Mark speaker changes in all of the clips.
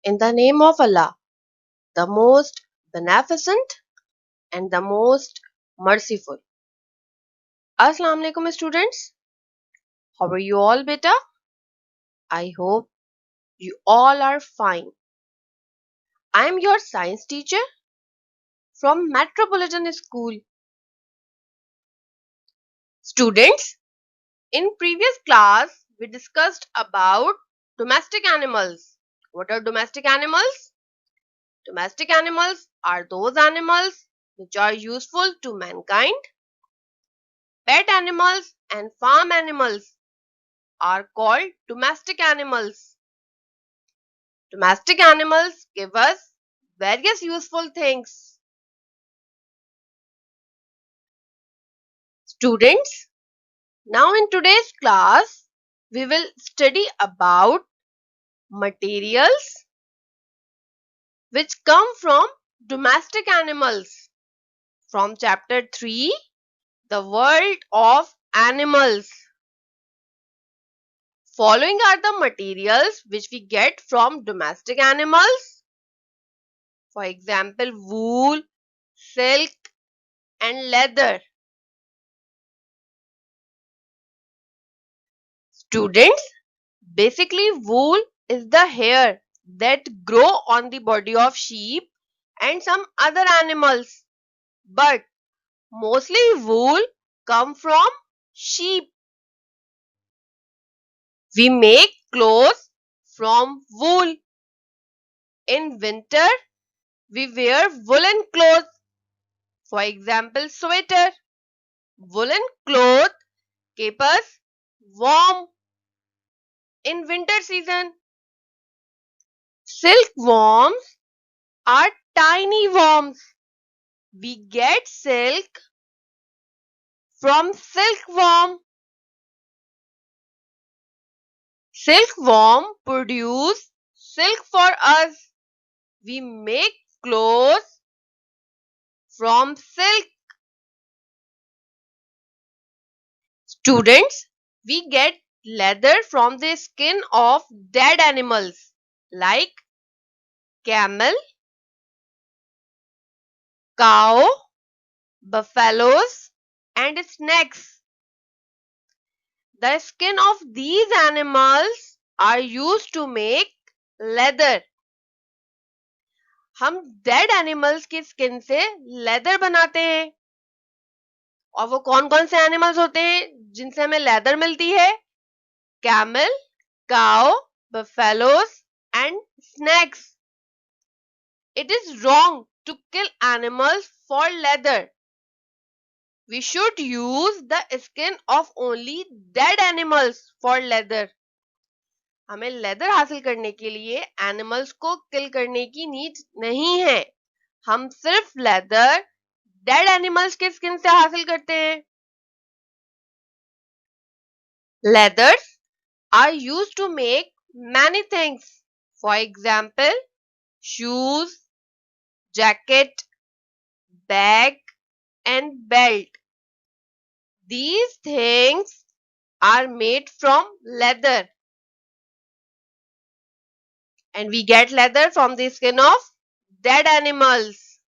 Speaker 1: In the name of Allah, the most beneficent and the most merciful. Assalamu alaikum students. How are you all beta? I hope you all are fine. I am your science teacher from Metropolitan School. Students, in previous class we discussed about domestic animals. What are domestic animals? Domestic animals are those animals which are useful to mankind. Pet animals and farm animals are called domestic animals. Domestic animals give us various useful things. Students, now in today's class, we will study about materials which come from domestic animals. From chapter 3, the world of animals. Following are the materials which we get from domestic animals. For example, wool, silk, and leather. Students, basically wool is the hair that grow on the body of sheep and some other animals. But mostly wool come from sheep. We make clothes from wool. In winter, we wear woolen clothes. For example, sweater. Woolen cloth keep us warm in winter season. Silkworms are tiny worms. We get silk from silkworm. Silkworm produce silk for us. We make clothes from silk. Students, we get leather from the skin of dead animals like camel, cow, buffaloes, and snakes. The skin of these animals are used to make leather. हम dead animals की skin से leather बनाते हैं. और वो कौन कौन से एनिमल्स होते हैं जिनसे हमें लेदर मिलती है? Camel, cow, buffaloes and snacks. It is wrong to kill animals for leather. We should use the skin of only dead animals for leather. हमें लेदर हासिल करने के लिए एनिमल्स को किल करने की नीड नहीं है. हम सिर्फ लेदर डेड एनिमल्स के स्किन से हासिल करते हैं. Leathers are used to make many things. For example, shoes, jacket, bag, and belt. These things are made from leather. And we get leather from the skin of dead animals.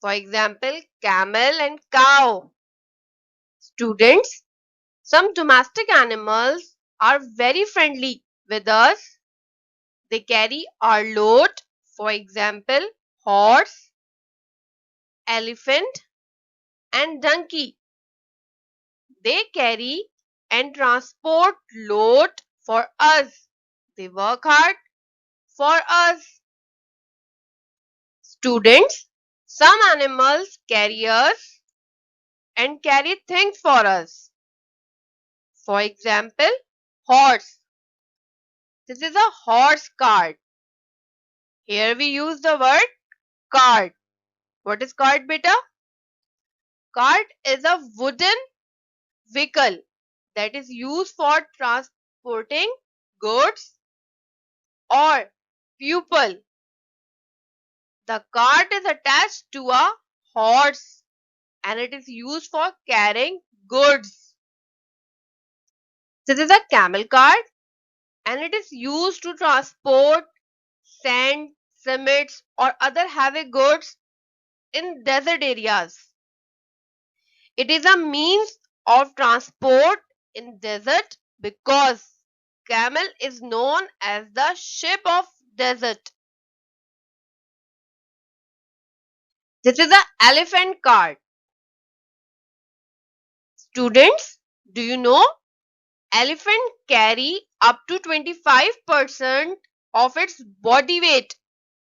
Speaker 1: For example, camel and cow. Students, some domestic animals are very friendly with us. They carry our load. For example, horse, elephant, and donkey. They carry and transport load for us. They work hard for us. Students, some animals carry us and carry things for us. For example, horse. This is a horse cart. Here we use the word cart. What is cart, beta? Cart is a wooden vehicle that is used for transporting goods or people. The cart is attached to a horse and it is used for carrying goods. This is a camel cart and it is used to transport sand, cements, or other heavy goods in desert areas. It is a means of transport in desert because camel is known as the ship of desert. This is the elephant cart. Students, do you know elephant carry up to 25% of its body weight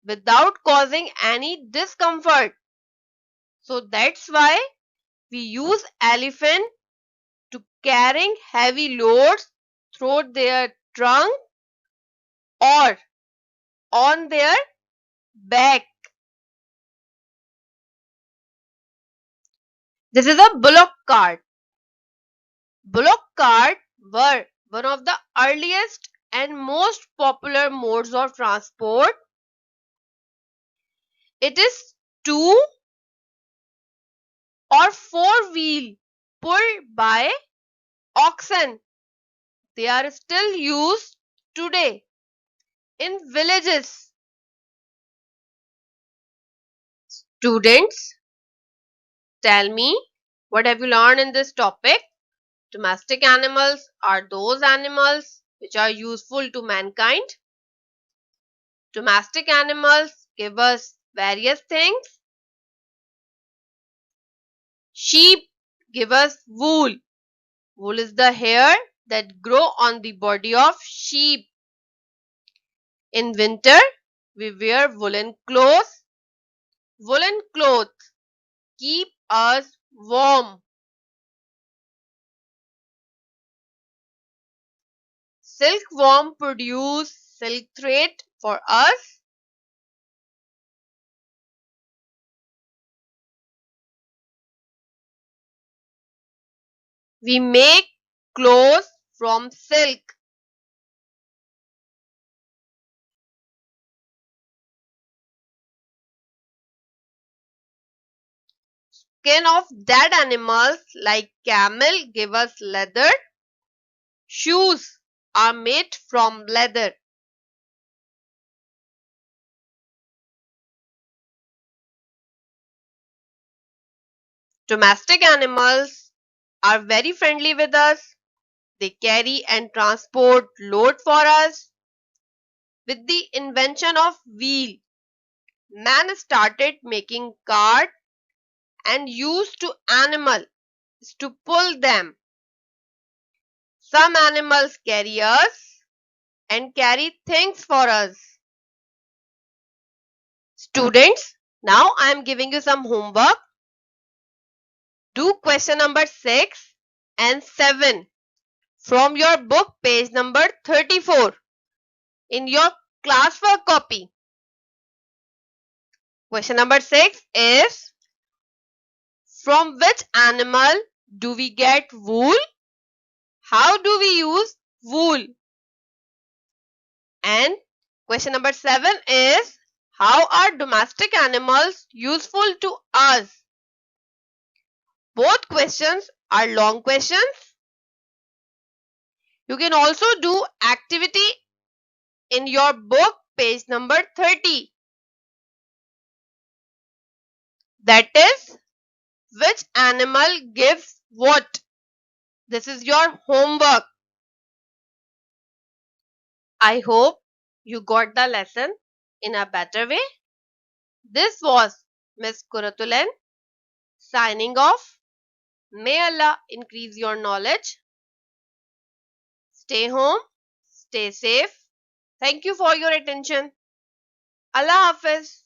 Speaker 1: without causing any discomfort. So that's why we use elephant to carrying heavy loads through their trunk or on their back. This is a bullock cart. Bullock cart were one of the earliest and most popular modes of transport. It is two or four wheel pulled by oxen. They are still used today in villages. Students, tell me, what have you learned in this topic? Domestic animals are those animals which are useful to mankind. Domestic animals give us various things. Sheep give us wool. Wool is the hair that grow on the body of sheep. In winter, we wear woolen clothes. Woolen clothes keep us warm. Silkworm produce silk thread for us. We make clothes from silk. Skin of dead animals like camel give us leather. Shoes are made from leather. Domestic animals are very friendly with us. They carry and transport load for us. With the invention of wheel, man started making cart and used to animals to pull them. Some animals carry us and carry things for us. Students, now I am giving you some homework. Do question number 6 and 7 from your book page number 34 in your classwork copy. Question number 6 is, from which animal do we get wool? How do we use wool? And question number 7 is, how are domestic animals useful to us? Both questions are long questions. You can also do activity in your book page number 30. That is, which animal gives what? This is your homework. I hope you got the lesson in a better way. This was Miss Kuratulen signing off. May Allah increase your knowledge. Stay home, stay safe. Thank you for your attention. Allah Hafiz.